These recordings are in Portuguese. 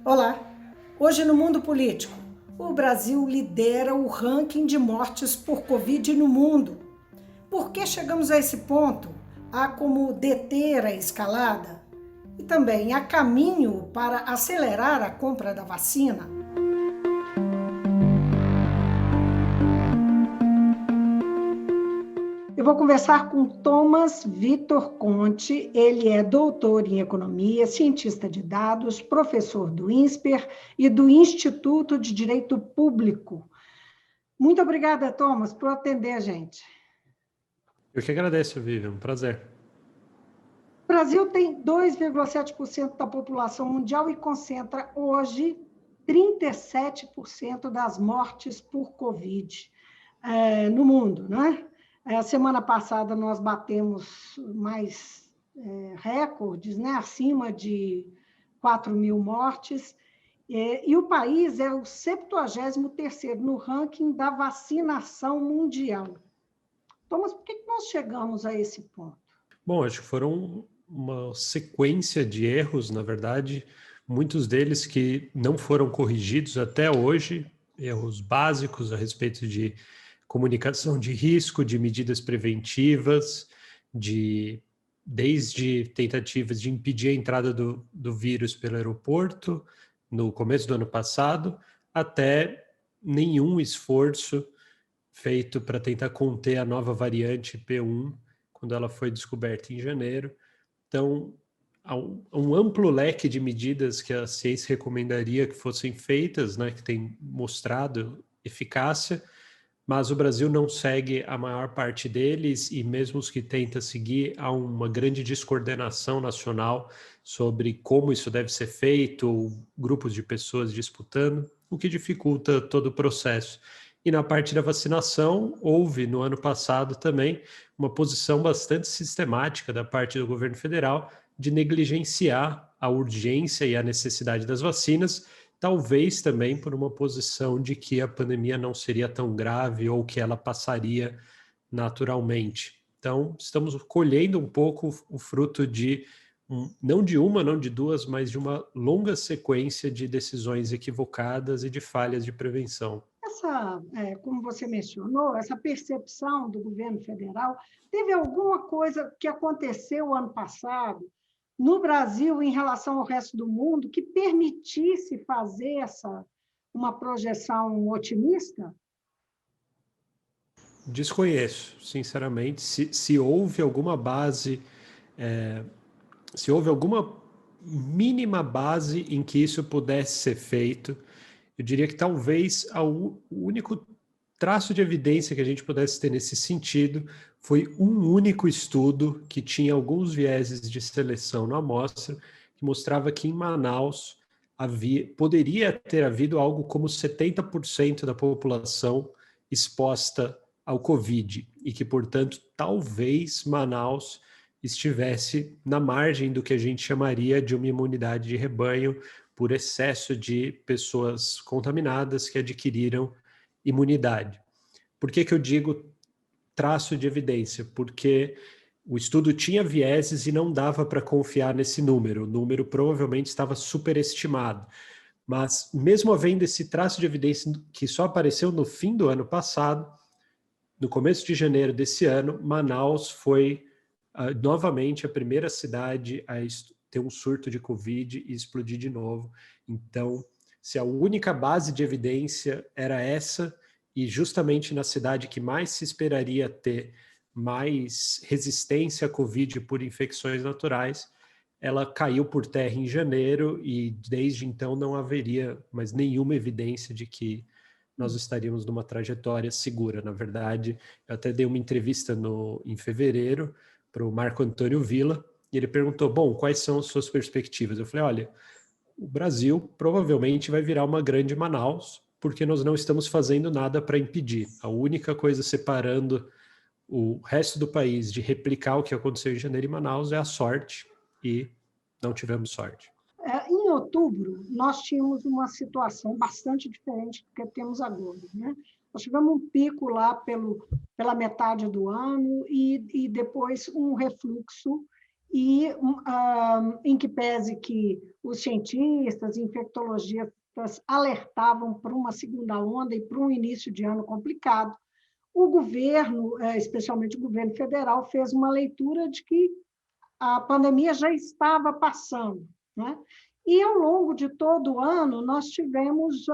Olá! Hoje no mundo político, o Brasil lidera o ranking de mortes por Covid no mundo. Por que chegamos a esse ponto? Há como deter a escalada? E também há caminho para acelerar a compra da vacina? Eu vou conversar com Thomas Vitor Conte. Ele é doutor em economia, cientista de dados, professor do INSPER e do Instituto de Direito Público. Muito obrigada, Thomas, por atender a gente. Eu que agradeço, Vivian. Um prazer. O Brasil tem 2,7% da população mundial e concentra hoje 37% das mortes por Covid no mundo, né? A semana passada nós batemos mais recordes, né? Acima de 4.000 mortes, e o país é o 73º no ranking da vacinação mundial. Thomas, por que nós chegamos a esse ponto? Bom, acho que foram uma sequência de erros, na verdade, muitos deles que não foram corrigidos até hoje, erros básicos a respeito de comunicação de risco, de medidas preventivas, desde tentativas de impedir a entrada do vírus pelo aeroporto no começo do ano passado, até nenhum esforço feito para tentar conter a nova variante P1, quando ela foi descoberta em janeiro. Então, há um amplo leque de medidas que a ciência recomendaria que fossem feitas, né, que tem mostrado eficácia, mas o Brasil não segue a maior parte deles, e mesmo os que tenta seguir, há uma grande descoordenação nacional sobre como isso deve ser feito, ou grupos de pessoas disputando, o que dificulta todo o processo. E na parte da vacinação, houve no ano passado também uma posição bastante sistemática da parte do governo federal de negligenciar a urgência e a necessidade das vacinas, talvez também por uma posição de que a pandemia não seria tão grave ou que ela passaria naturalmente. Então, estamos colhendo um pouco o fruto de, não de uma, não de duas, mas de uma longa sequência de decisões equivocadas e de falhas de prevenção. Como você mencionou, essa percepção do governo federal, teve alguma coisa que aconteceu ano passado no Brasil em relação ao resto do mundo que permitisse fazer uma projeção otimista? Desconheço, sinceramente, se houve alguma base, se houve alguma mínima base em que isso pudesse ser feito. Eu diria que talvez o único traço de evidência que a gente pudesse ter nesse sentido foi um único estudo que tinha alguns vieses de seleção na amostra, que mostrava que em Manaus poderia ter havido algo como 70% da população exposta ao Covid, e que, portanto, talvez Manaus estivesse na margem do que a gente chamaria de uma imunidade de rebanho, por excesso de pessoas contaminadas que adquiriram imunidade. Por que eu digo traço de evidência? Porque o estudo tinha vieses e não dava para confiar nesse número. O número provavelmente estava superestimado. Mas, mesmo havendo esse traço de evidência que só apareceu no fim do ano passado, no começo de janeiro desse ano, Manaus foi novamente a primeira cidade a ter um surto de Covid e explodir de novo. Então, se a única base de evidência era essa, e justamente na cidade que mais se esperaria ter mais resistência à Covid por infecções naturais, ela caiu por terra em janeiro, e desde então não haveria mais nenhuma evidência de que nós estaríamos numa trajetória segura. Na verdade, eu até dei uma entrevista em fevereiro para o Marco Antônio Villa, e ele perguntou, bom, quais são as suas perspectivas? Eu falei, olha, o Brasil provavelmente vai virar uma grande Manaus, porque nós não estamos fazendo nada para impedir. A única coisa separando o resto do país de replicar o que aconteceu em janeiro em Manaus é a sorte, e não tivemos sorte. Em outubro, nós tínhamos uma situação bastante diferente do que temos agora, né? Nós tivemos um pico lá pela metade do ano e depois um refluxo, e em que pese que os cientistas, infectologistas alertavam para uma segunda onda e para um início de ano complicado, o governo, especialmente o governo federal, fez uma leitura de que a pandemia já estava passando, né? E, ao longo de todo o ano, nós tivemos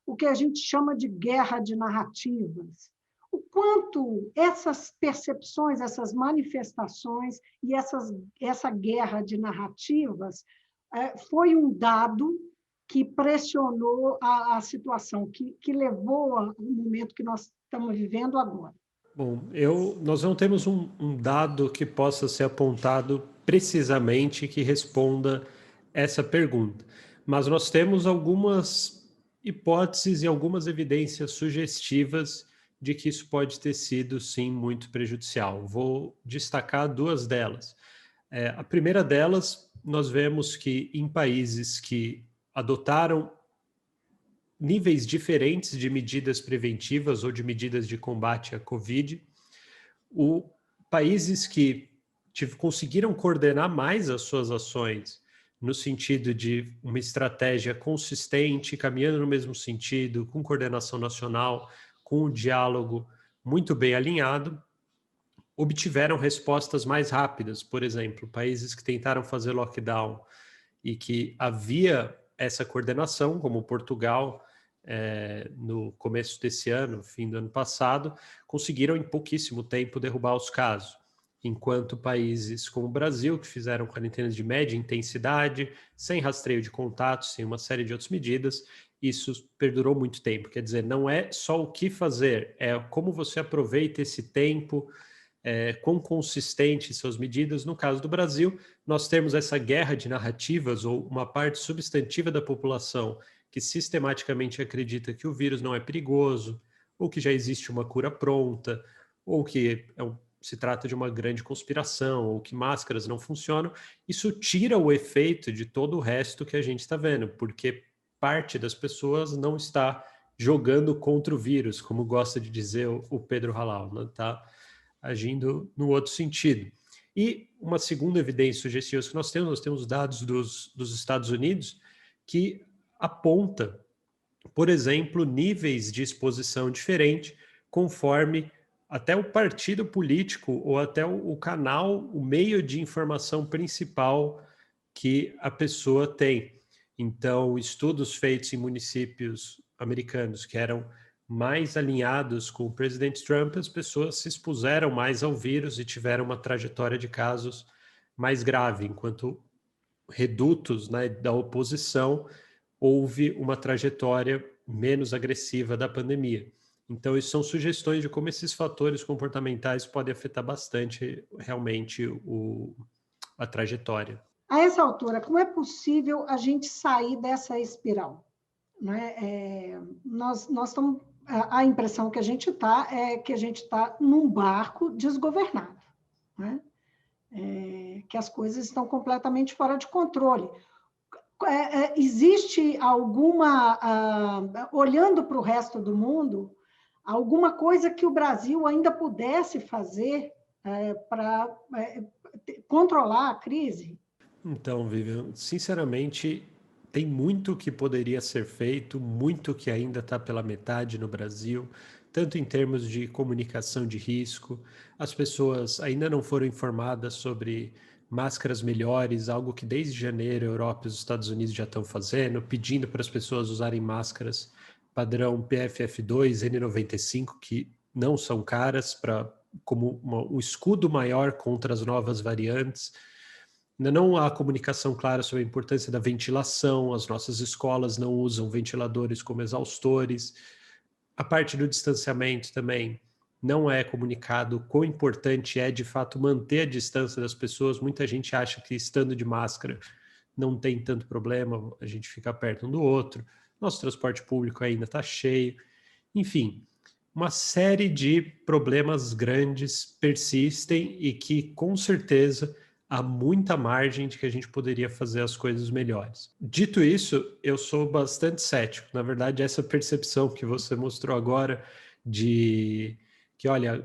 o que a gente chama de guerra de narrativas. O quanto essas percepções, essas manifestações e essa guerra de narrativas foi um dado que pressionou a situação, que levou ao momento que nós estamos vivendo agora. Bom, nós não temos um dado que possa ser apontado precisamente que responda essa pergunta, mas nós temos algumas hipóteses e algumas evidências sugestivas de que isso pode ter sido, sim, muito prejudicial. Vou destacar duas delas. A primeira delas, nós vemos que em países que adotaram níveis diferentes de medidas preventivas ou de medidas de combate à Covid, países que conseguiram coordenar mais as suas ações no sentido de uma estratégia consistente, caminhando no mesmo sentido, com coordenação nacional, com um diálogo muito bem alinhado, obtiveram respostas mais rápidas. Por exemplo, países que tentaram fazer lockdown e que havia essa coordenação, como Portugal, no começo desse ano, fim do ano passado, conseguiram em pouquíssimo tempo derrubar os casos, enquanto países como o Brasil, que fizeram quarentenas de média intensidade, sem rastreio de contatos, sem uma série de outras medidas, isso perdurou muito tempo. Quer dizer, não é só o que fazer, é como você aproveita esse tempo, quão consistentes são as medidas. No caso do Brasil, nós temos essa guerra de narrativas, ou uma parte substantiva da população que sistematicamente acredita que o vírus não é perigoso, ou que já existe uma cura pronta, ou que se trata de uma grande conspiração, ou que máscaras não funcionam. Isso tira o efeito de todo o resto que a gente está vendo, porque parte das pessoas não está jogando contra o vírus, como gosta de dizer o Pedro Halal, não está agindo no outro sentido. E uma segunda evidência sugestiva que nós temos dados dos Estados Unidos que aponta, por exemplo, níveis de exposição diferente conforme até o partido político ou até o canal, o meio de informação principal que a pessoa tem. Então, estudos feitos em municípios americanos que eram mais alinhados com o presidente Trump, as pessoas se expuseram mais ao vírus e tiveram uma trajetória de casos mais grave, enquanto redutos, né, da oposição houve uma trajetória menos agressiva da pandemia. Então, isso são sugestões de como esses fatores comportamentais podem afetar bastante realmente a trajetória. A essa altura, como é possível a gente sair dessa espiral? Né? Nós estamos, a impressão que a gente está é que a gente está num barco desgovernado, né? Que as coisas estão completamente fora de controle. Existe alguma, olhando para o resto do mundo, alguma coisa que o Brasil ainda pudesse fazer para controlar a crise? Então, Vivian, sinceramente, tem muito que poderia ser feito, muito que ainda está pela metade no Brasil, tanto em termos de comunicação de risco, as pessoas ainda não foram informadas sobre máscaras melhores, algo que desde janeiro a Europa e os Estados Unidos já estão fazendo, pedindo para as pessoas usarem máscaras padrão PFF2, N95, que não são caras, como um escudo maior contra as novas variantes. Ainda não há comunicação clara sobre a importância da ventilação, as nossas escolas não usam ventiladores como exaustores. A parte do distanciamento também não é comunicado quão importante é, de fato, manter a distância das pessoas. Muita gente acha que estando de máscara não tem tanto problema, a gente fica perto um do outro. Nosso transporte público ainda está cheio. Enfim, uma série de problemas grandes persistem e que, com certeza, há muita margem de que a gente poderia fazer as coisas melhores. Dito isso, eu sou bastante cético. Na verdade, essa percepção que você mostrou agora de que, olha,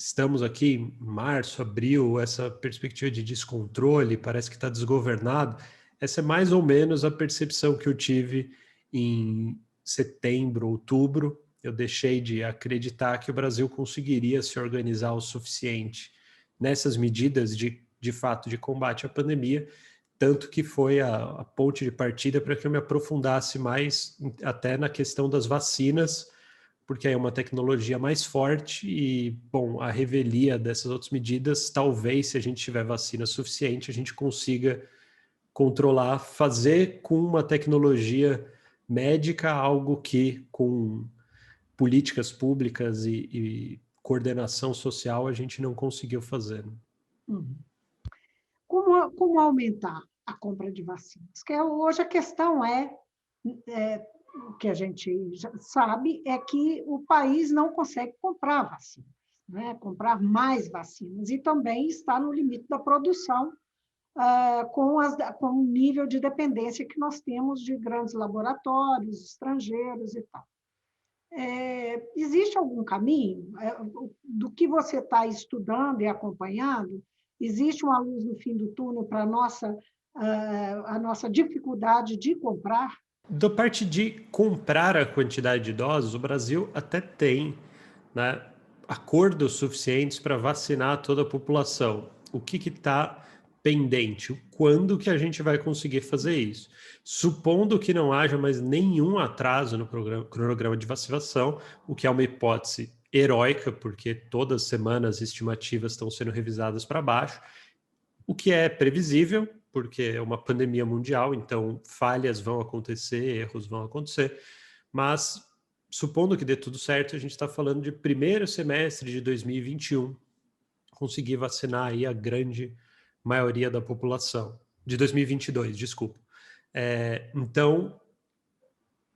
estamos aqui em março, abril, essa perspectiva de descontrole, parece que está desgovernado. Essa é mais ou menos a percepção que eu tive em setembro, outubro. Eu deixei de acreditar que o Brasil conseguiria se organizar o suficiente nessas medidas de fato de combate à pandemia, tanto que foi a ponte de partida para que eu me aprofundasse mais até na questão das vacinas, porque é uma tecnologia mais forte e, bom, a revelia dessas outras medidas, talvez, se a gente tiver vacina suficiente, a gente consiga controlar, fazer com uma tecnologia médica algo que, com políticas públicas e coordenação social, a gente não conseguiu fazer. Uhum. Como aumentar a compra de vacinas? Que hoje a questão o que a gente já sabe é que o país não consegue comprar vacinas, né? Comprar mais vacinas, e também está no limite da produção, com o nível de dependência que nós temos de grandes laboratórios estrangeiros e tal. Existe algum caminho do que você está estudando e acompanhando? Existe uma luz no fim do túnel para a nossa dificuldade de comprar? Da parte de comprar a quantidade de doses, o Brasil até tem, né, acordos suficientes para vacinar toda a população. O que está pendente? Quando que a gente vai conseguir fazer isso? Supondo que não haja mais nenhum atraso no cronograma de vacinação, o que é uma hipótese heróica, porque todas as semanas as estimativas estão sendo revisadas para baixo, o que é previsível, porque é uma pandemia mundial, então falhas vão acontecer, erros vão acontecer, mas supondo que dê tudo certo, a gente está falando de primeiro semestre de 2021, conseguir vacinar aí a grande maioria da população, de 2022, desculpa. Então,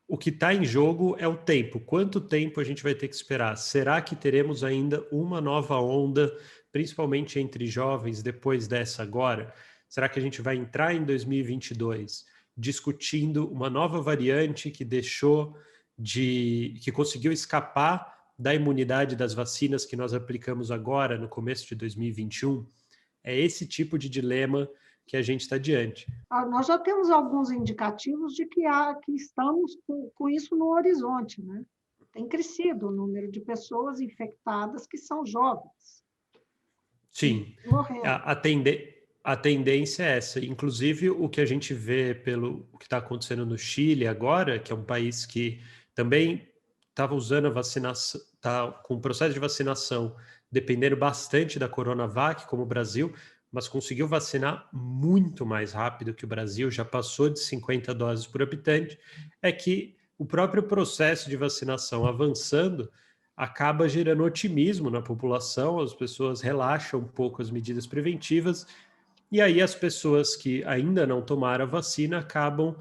o que está em jogo é o tempo. Quanto tempo a gente vai ter que esperar? Será que teremos ainda uma nova onda, principalmente entre jovens, depois dessa agora? Será que a gente vai entrar em 2022 discutindo uma nova variante que conseguiu escapar da imunidade das vacinas que nós aplicamos agora no começo de 2021? É esse tipo de dilema que a gente está diante. Nós já temos alguns indicativos de que estamos com isso no horizonte, né? Tem crescido o número de pessoas infectadas que são jovens. Sim, a tendência é essa. Inclusive, o que a gente vê pelo que está acontecendo no Chile agora, que é um país que também estava usando a vacinação, está com o processo de vacinação dependendo bastante da Coronavac, como o Brasil, mas conseguiu vacinar muito mais rápido que o Brasil, já passou de 50 doses por habitante, é que o próprio processo de vacinação avançando acaba gerando otimismo na população, as pessoas relaxam um pouco as medidas preventivas, e aí as pessoas que ainda não tomaram a vacina acabam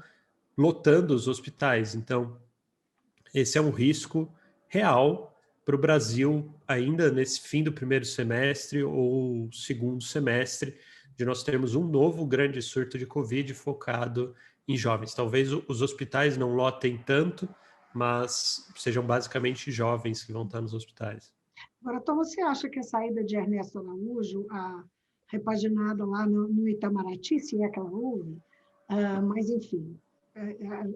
lotando os hospitais. Então, esse é um risco real para o Brasil ainda nesse fim do primeiro semestre ou segundo semestre, de nós termos um novo grande surto de Covid focado em jovens. Talvez os hospitais não lotem tanto, mas sejam basicamente jovens que vão estar nos hospitais. Agora, então, você acha que a saída de Ernesto Araújo, repaginada lá no Itamaraty, se é que ela houve, mas, enfim,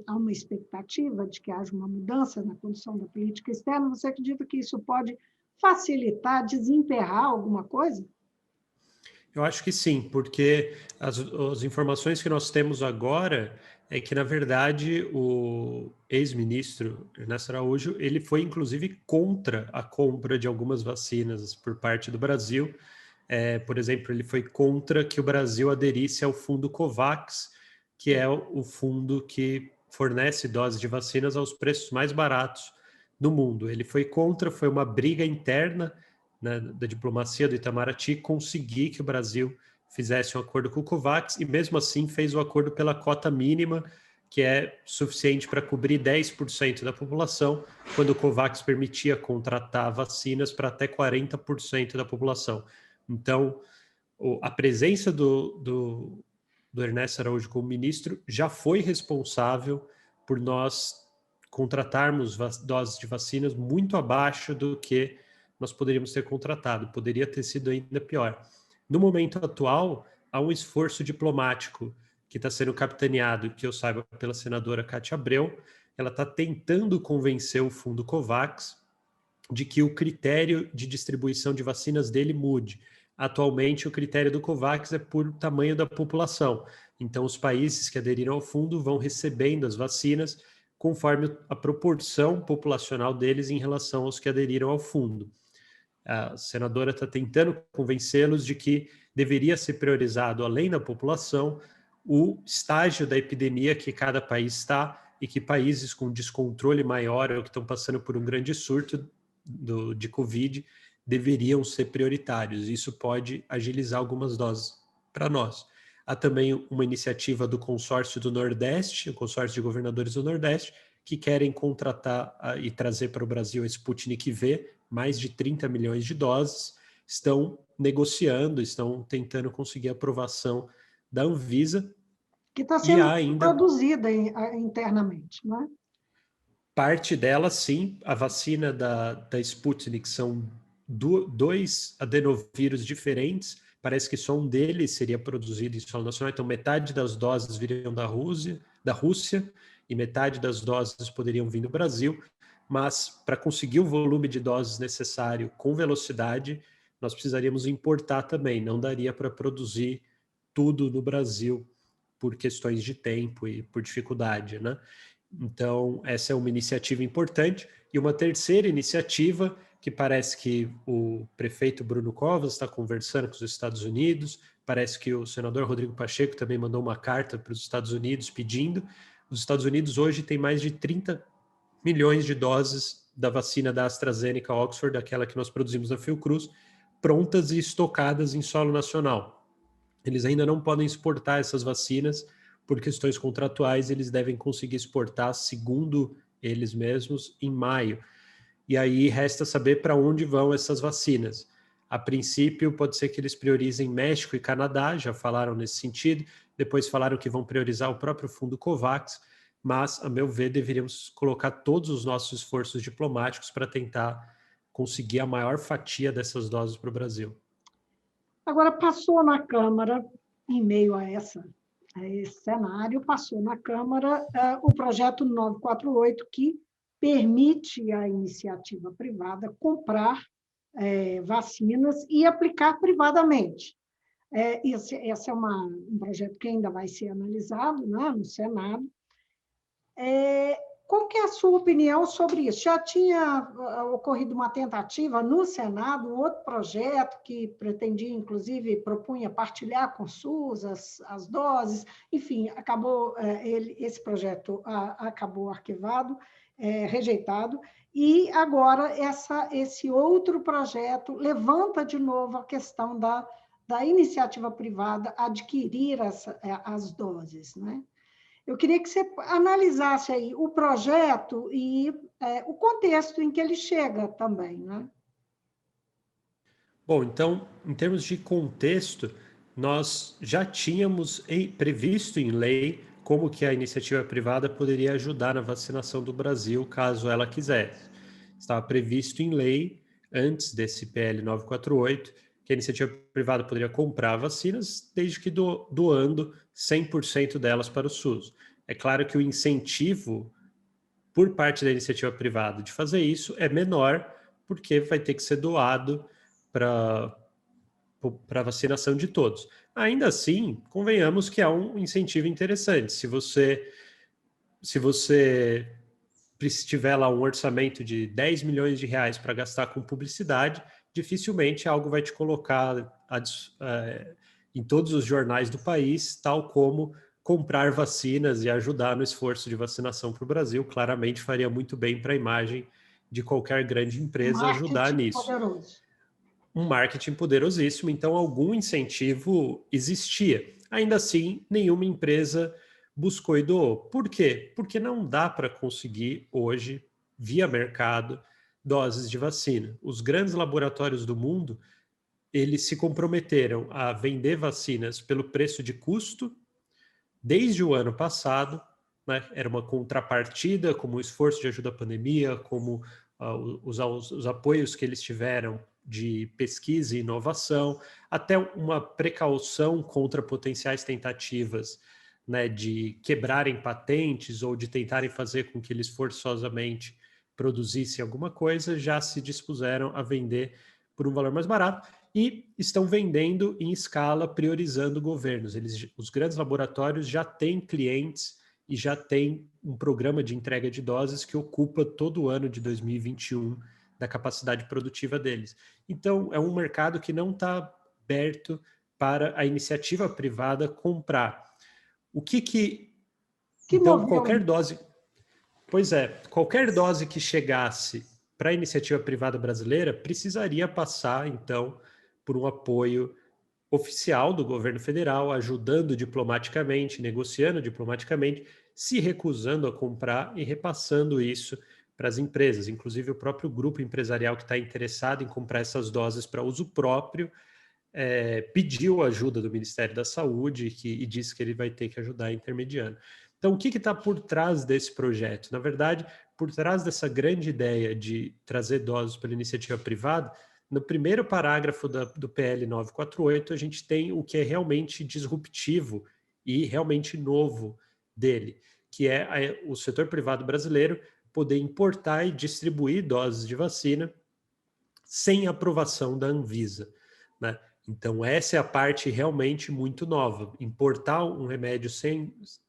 há uma expectativa de que haja uma mudança na condição da política externa, você acredita que isso pode facilitar, desemperrar alguma coisa? Eu acho que sim, porque as informações que nós temos agora é que, na verdade, o ex-ministro Ernesto Araújo, ele foi, inclusive, contra a compra de algumas vacinas por parte do Brasil. Por exemplo, ele foi contra que o Brasil aderisse ao fundo COVAX, que é o fundo que fornece doses de vacinas aos preços mais baratos do mundo. Ele foi contra, foi uma briga interna, né, da diplomacia do Itamaraty, conseguir que o Brasil fizesse um acordo com o COVAX e mesmo assim fez o acordo pela cota mínima, que é suficiente para cobrir 10% da população, quando o COVAX permitia contratar vacinas para até 40% da população. Então, a presença do Ernesto Araújo como ministro já foi responsável por nós contratarmos doses de vacinas muito abaixo do que nós poderíamos ter contratado, poderia ter sido ainda pior. No momento atual, há um esforço diplomático que está sendo capitaneado, que eu saiba, pela senadora Cátia Abreu. Ela está tentando convencer o fundo COVAX de que o critério de distribuição de vacinas dele mude. Atualmente, o critério do COVAX é por tamanho da população. Então, os países que aderiram ao fundo vão recebendo as vacinas conforme a proporção populacional deles em relação aos que aderiram ao fundo. A senadora está tentando convencê-los de que deveria ser priorizado, além da população, o estágio da epidemia que cada país está, e que países com descontrole maior ou que estão passando por um grande surto de Covid deveriam ser prioritários. Isso pode agilizar algumas doses para nós. Há também uma iniciativa do consórcio do Nordeste, o consórcio de governadores do Nordeste, que querem contratar e trazer para o Brasil a Sputnik V, mais de 30 milhões de doses, estão negociando, estão tentando conseguir a aprovação da Anvisa. Que está sendo produzida internamente, não é? Parte dela, sim. A vacina da Sputnik são dois adenovírus diferentes. Parece que só um deles seria produzido em solo nacional. Então, metade das doses viriam da Rússia e metade das doses poderiam vir do Brasil. Mas, para conseguir o volume de doses necessário com velocidade, nós precisaríamos importar também. Não daria para produzir tudo no Brasil por questões de tempo e por dificuldade, né? Então, essa é uma iniciativa importante. E uma terceira iniciativa, que parece que o prefeito Bruno Covas está conversando com os Estados Unidos, parece que o senador Rodrigo Pacheco também mandou uma carta para os Estados Unidos pedindo. Os Estados Unidos hoje têm mais de 30 milhões de doses da vacina da AstraZeneca Oxford, aquela que nós produzimos na Fiocruz, prontas e estocadas em solo nacional. Eles ainda não podem exportar essas vacinas por questões contratuais. Eles devem conseguir exportar, segundo eles mesmos, em maio. E aí resta saber para onde vão essas vacinas. A princípio, pode ser que eles priorizem México e Canadá, já falaram nesse sentido. Depois falaram que vão priorizar o próprio fundo COVAX, mas, a meu ver, deveríamos colocar todos os nossos esforços diplomáticos para tentar conseguir a maior fatia dessas doses para o Brasil. Agora, passou na Câmara, em meio a esse cenário, passou na Câmara o projeto 948, que permite à iniciativa privada comprar vacinas e aplicar privadamente. Esse é um projeto que ainda vai ser analisado, né, no Senado. Qual que é a sua opinião sobre isso? Já tinha ocorrido uma tentativa no Senado, um outro projeto que pretendia, inclusive, propunha partilhar com o SUS as doses, enfim, esse projeto acabou arquivado, rejeitado, e agora esse outro projeto levanta de novo a questão da iniciativa privada adquirir as doses, né? Eu queria que você analisasse aí o projeto e o contexto em que ele chega também, né? Bom, então, em termos de contexto, nós já tínhamos previsto em lei como que a iniciativa privada poderia ajudar na vacinação do Brasil, caso ela quisesse. Estava previsto em lei, antes desse PL 948, que a iniciativa privada poderia comprar vacinas, desde que doando 100% delas para o SUS. É claro que o incentivo por parte da iniciativa privada de fazer isso é menor, porque vai ter que ser doado para a vacinação de todos. Ainda assim, convenhamos que há um incentivo interessante. Se você tiver lá um orçamento de 10 milhões de reais para gastar com publicidade, dificilmente algo vai te colocar em todos os jornais do país, tal como comprar vacinas e ajudar no esforço de vacinação para o Brasil. Claramente faria muito bem para a imagem de qualquer grande empresa ajudar nisso. Poderoso. Um marketing poderosíssimo, então algum incentivo existia. Ainda assim, nenhuma empresa buscou e doou. Por quê? Porque não dá para conseguir hoje, via mercado, doses de vacina. Os grandes laboratórios do mundo, eles se comprometeram a vender vacinas pelo preço de custo desde o ano passado, né? Era uma contrapartida, como o esforço de ajuda à pandemia, como os apoios que eles tiveram de pesquisa e inovação, até uma precaução contra potenciais tentativas, né, de quebrarem patentes ou de tentarem fazer com que eles forçosamente produzissem alguma coisa, já se dispuseram a vender por um valor mais barato e estão vendendo em escala, priorizando governos. Os grandes laboratórios já têm clientes e já têm um programa de entrega de doses que ocupa todo o ano de 2021 da capacidade produtiva deles. Então, é um mercado que não está aberto para a iniciativa privada comprar. Então, moveu? qualquer dose que chegasse para a iniciativa privada brasileira precisaria passar, então, por um apoio oficial do governo federal, ajudando diplomaticamente, negociando diplomaticamente, se recusando a comprar e repassando isso para as empresas. Inclusive, o próprio grupo empresarial que está interessado em comprar essas doses para uso próprio pediu ajuda do Ministério da Saúde e disse que ele vai ter que ajudar intermediando. Então, o que está por trás desse projeto? Na verdade, por trás dessa grande ideia de trazer doses pela iniciativa privada, no primeiro parágrafo do PL 948, a gente tem o que é realmente disruptivo e realmente novo dele, que é o setor privado brasileiro poder importar e distribuir doses de vacina sem aprovação da Anvisa, né? Então, essa é a parte realmente muito nova. Importar um remédio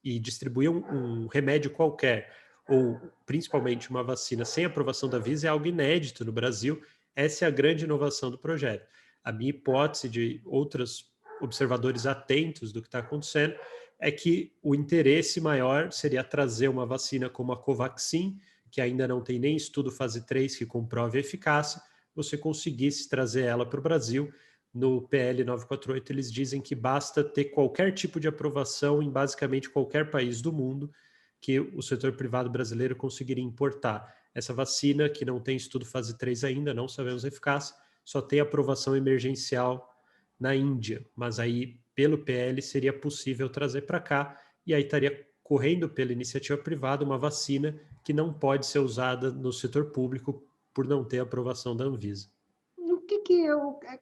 e distribuir um remédio qualquer, ou principalmente uma vacina sem aprovação da Anvisa, é algo inédito no Brasil. Essa é a grande inovação do projeto. A minha hipótese de outros observadores atentos do que está acontecendo é que o interesse maior seria trazer uma vacina como a Covaxin, que ainda não tem nem estudo fase 3 que comprove a eficácia, você conseguisse trazer ela para o Brasil. No PL 948, eles dizem que basta ter qualquer tipo de aprovação em basicamente qualquer país do mundo que o setor privado brasileiro conseguiria importar. Essa vacina, que não tem estudo fase 3 ainda, não sabemos a eficácia, só tem aprovação emergencial na Índia, mas aí, pelo PL, seria possível trazer para cá, e aí estaria correndo pela iniciativa privada uma vacina que não pode ser usada no setor público por não ter aprovação da Anvisa.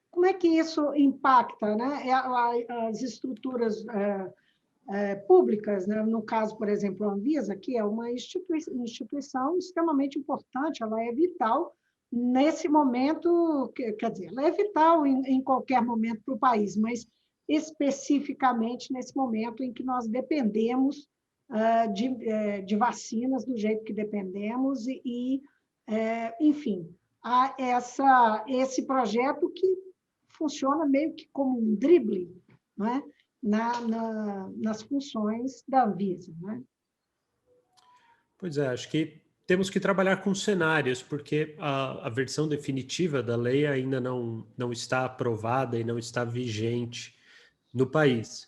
Como é que isso impacta, né, as estruturas públicas, né? No caso, por exemplo, a Anvisa, que é uma instituição extremamente importante, ela é vital nesse momento, quer dizer, ela é vital em qualquer momento para o país, mas especificamente nesse momento em que nós dependemos de vacinas do jeito que dependemos enfim, há esse projeto que funciona meio que como um drible, não é? Nas funções da Anvisa, né? Pois é, acho que temos que trabalhar com cenários, porque a versão definitiva da lei ainda não está aprovada e não está vigente no país.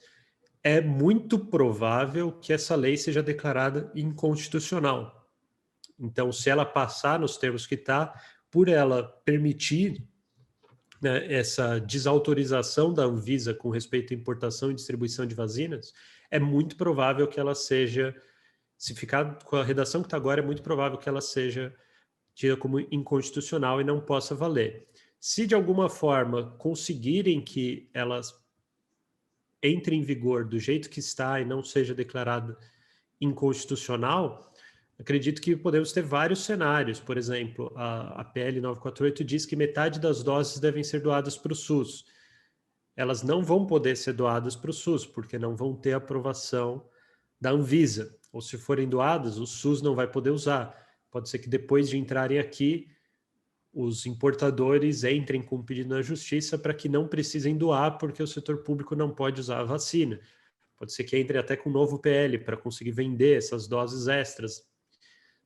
É muito provável que essa lei seja declarada inconstitucional. Então, se ela passar nos termos que está, por ela permitir, né, essa desautorização da Anvisa com respeito à importação e distribuição de vacinas, é muito provável que ela seja, se ficar com a redação que está agora, é muito provável que ela seja tida como inconstitucional e não possa valer. Se de alguma forma conseguirem que elas entre em vigor do jeito que está e não seja declarada inconstitucional, acredito que podemos ter vários cenários. Por exemplo, a PL 948 diz que metade das doses devem ser doadas para o SUS. Elas não vão poder ser doadas para o SUS, porque não vão ter aprovação da Anvisa. Ou se forem doadas, o SUS não vai poder usar. Pode ser que depois de entrarem aqui, os importadores entrem com um pedido na justiça para que não precisem doar, porque o setor público não pode usar a vacina. Pode ser que entre até com um novo PL para conseguir vender essas doses extras.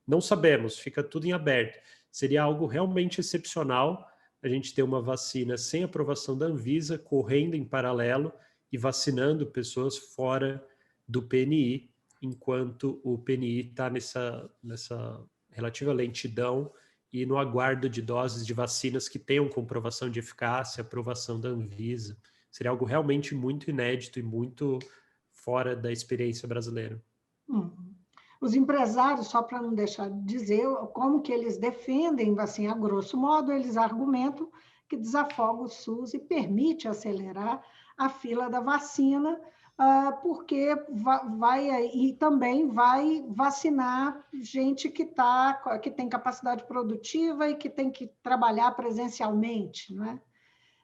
Não sabemos, fica tudo em aberto. Seria algo realmente excepcional a gente ter uma vacina sem aprovação da Anvisa, correndo em paralelo e vacinando pessoas fora do PNI, enquanto o PNI está nessa relativa lentidão e no aguardo de doses de vacinas que tenham comprovação de eficácia, aprovação da Anvisa. Seria algo realmente muito inédito e muito fora da experiência brasileira. Os empresários, só para não deixar de dizer, como que eles defendem, assim, a grosso modo, eles argumentam que desafoga o SUS e permite acelerar a fila da vacina, porque vai e também vai vacinar gente que tem capacidade produtiva e que tem que trabalhar presencialmente, não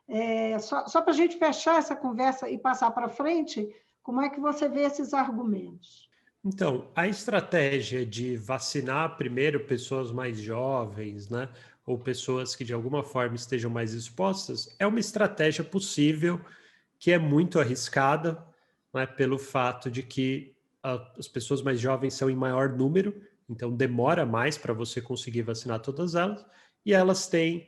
é? Só para a gente fechar essa conversa e passar para frente, como é que você vê esses argumentos? Então, a estratégia de vacinar primeiro pessoas mais jovens, né, ou pessoas que de alguma forma estejam mais expostas, é uma estratégia possível que é muito arriscada, né, pelo fato de que as pessoas mais jovens são em maior número, então demora mais para você conseguir vacinar todas elas, e elas têm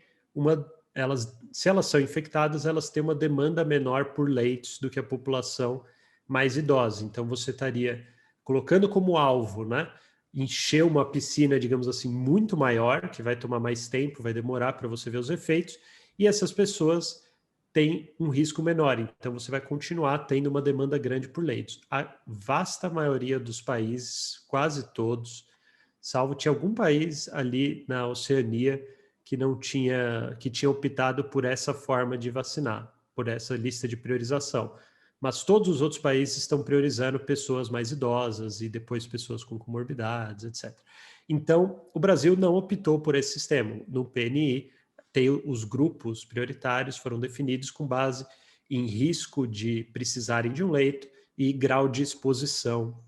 se elas são infectadas, elas têm uma demanda menor por leitos do que a população mais idosa. Então você estaria colocando como alvo, né, encher uma piscina, digamos assim, muito maior, que vai tomar mais tempo, vai demorar para você ver os efeitos, e essas pessoas têm um risco menor, então você vai continuar tendo uma demanda grande por leitos. A vasta maioria dos países, quase todos, salvo tinha algum país ali na Oceania que tinha optado por essa forma de vacinar, por essa lista de priorização. Mas todos os outros países estão priorizando pessoas mais idosas e depois pessoas com comorbidades, etc. Então, o Brasil não optou por esse sistema. No PNI, os grupos prioritários foram definidos com base em risco de precisarem de um leito e grau de exposição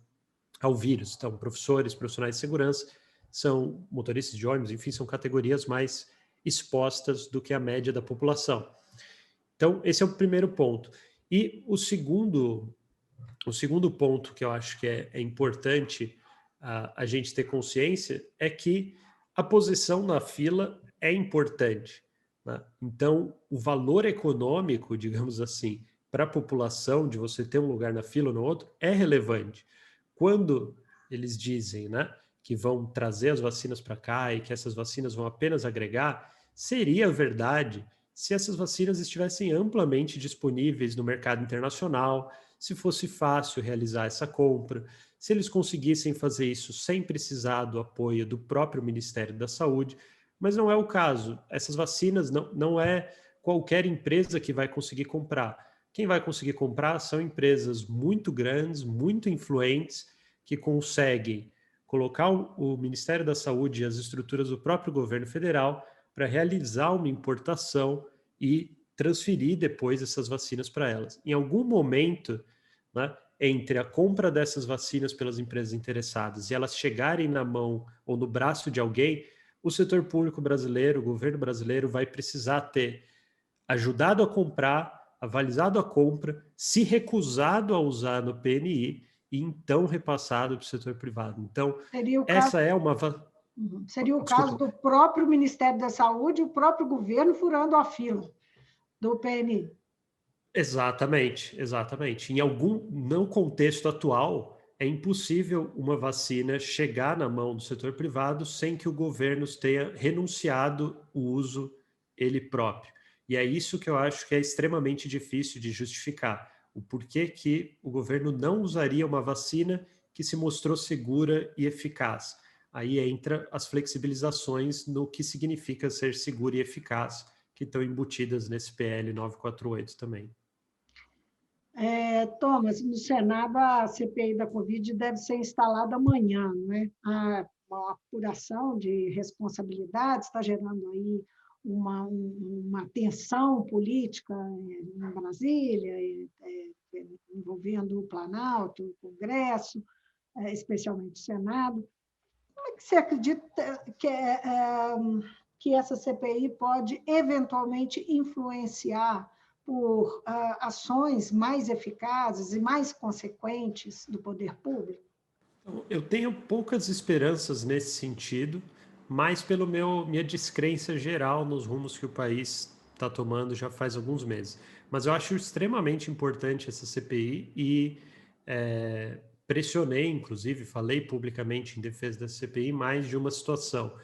ao vírus. Então, professores, profissionais de segurança, são motoristas de ônibus, enfim, são categorias mais expostas do que a média da população. Então, esse é o primeiro ponto. E o segundo ponto que eu acho que é importante a gente ter consciência é que a posição na fila é importante, né? Então, o valor econômico, digamos assim, para a população de você ter um lugar na fila ou no outro é relevante. Quando eles dizem, né, que vão trazer as vacinas para cá e que essas vacinas vão apenas agregar, seria verdade se essas vacinas estivessem amplamente disponíveis no mercado internacional, se fosse fácil realizar essa compra, se eles conseguissem fazer isso sem precisar do apoio do próprio Ministério da Saúde, mas não é o caso. Essas vacinas não é qualquer empresa que vai conseguir comprar. Quem vai conseguir comprar são empresas muito grandes, muito influentes, que conseguem colocar o Ministério da Saúde e as estruturas do próprio governo federal para realizar uma importação e transferir depois essas vacinas para elas. Em algum momento, né, entre a compra dessas vacinas pelas empresas interessadas e elas chegarem na mão ou no braço de alguém, o setor público brasileiro, o governo brasileiro vai precisar ter ajudado a comprar, avalizado a compra, se recusado a usar no PNI e então repassado para o setor privado. Então, Seria o caso, essa é uma... seria o caso Desculpa. do próprio Ministério da Saúde e o próprio governo furando a fila do PNI. Exatamente, exatamente. No contexto atual, é impossível uma vacina chegar na mão do setor privado sem que o governo tenha renunciado o uso ele próprio. E é isso que eu acho que é extremamente difícil de justificar. O porquê que o governo não usaria uma vacina que se mostrou segura e eficaz. Aí entra as flexibilizações no que significa ser segura e eficaz, que estão embutidas nesse PL 948 também. Thomas, no Senado, a CPI da Covid deve ser instalada amanhã, não é? Uma apuração de responsabilidades está gerando aí uma tensão política em Brasília, envolvendo o Planalto, o Congresso, especialmente o Senado. Como é que você acredita que essa CPI pode eventualmente influenciar por ações mais eficazes e mais consequentes do poder público? Eu tenho poucas esperanças nesse sentido, mais pelo minha descrença geral nos rumos que o país está tomando já faz alguns meses. Mas eu acho extremamente importante essa CPI e pressionei, inclusive, falei publicamente em defesa da CPI mais de uma situação.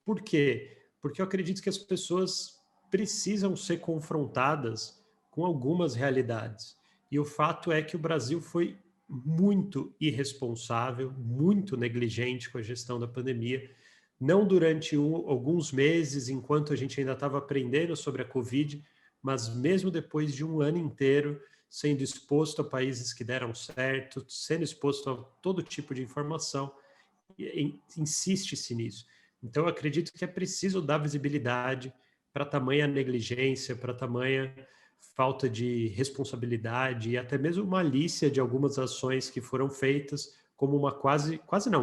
Por quê? Porque eu acredito que as pessoas precisam ser confrontadas com algumas realidades. E o fato é que o Brasil foi muito irresponsável, muito negligente com a gestão da pandemia, não durante alguns meses, enquanto a gente ainda estava aprendendo sobre a Covid, mas mesmo depois de um ano inteiro sendo exposto a países que deram certo, sendo exposto a todo tipo de informação, insiste-se nisso. Então, eu acredito que é preciso dar visibilidade para tamanha negligência, para tamanha falta de responsabilidade e até mesmo malícia de algumas ações que foram feitas, como uma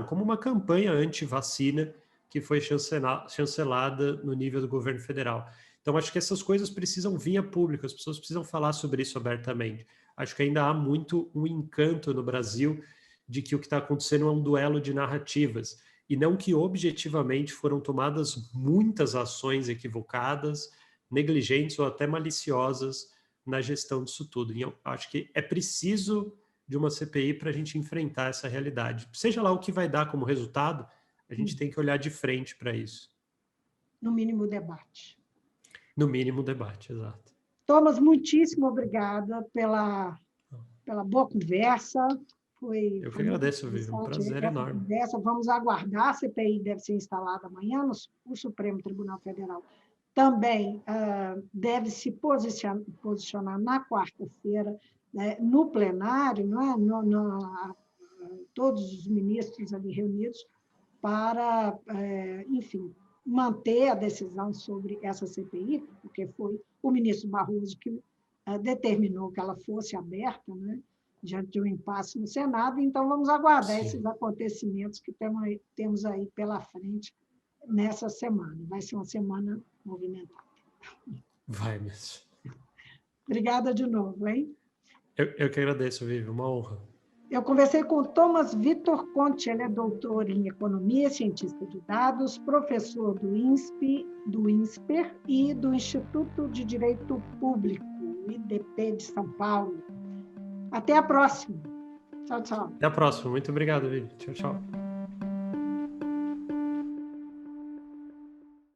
como uma campanha anti-vacina que foi chancelada no nível do governo federal. Então, acho que essas coisas precisam vir a público, as pessoas precisam falar sobre isso abertamente. Acho que ainda há muito um encanto no Brasil de que o que está acontecendo é um duelo de narrativas, e não que objetivamente foram tomadas muitas ações equivocadas, negligentes ou até maliciosas na gestão disso tudo. E eu acho que é preciso de uma CPI para a gente enfrentar essa realidade. Seja lá o que vai dar como resultado, a gente tem que olhar de frente para isso. No mínimo, debate. No mínimo, debate, exato. Thomas, muitíssimo obrigada pela boa conversa. Eu que agradeço, Vivi, um prazer enorme. Conversa. Vamos aguardar, a CPI deve ser instalada amanhã no Supremo Tribunal Federal. Também deve se posicionar na quarta-feira, né, no plenário, não é? Todos os ministros ali reunidos, para, enfim, manter a decisão sobre essa CPI, porque foi o ministro Barroso que determinou que ela fosse aberta, né, diante de um impasse no Senado. Então, vamos aguardar esses acontecimentos que temos aí pela frente nessa semana. Vai ser uma semana movimentada. Vai mesmo. Obrigada de novo, hein? Eu que agradeço, Vivi, uma honra. Eu conversei com o Thomas Vitor Conte, ele é doutor em economia, cientista de dados, professor do INSPER e do Instituto de Direito Público, IDP de São Paulo. Até a próxima. Tchau, tchau. Até a próxima. Muito obrigado, Vivi. Tchau, tchau.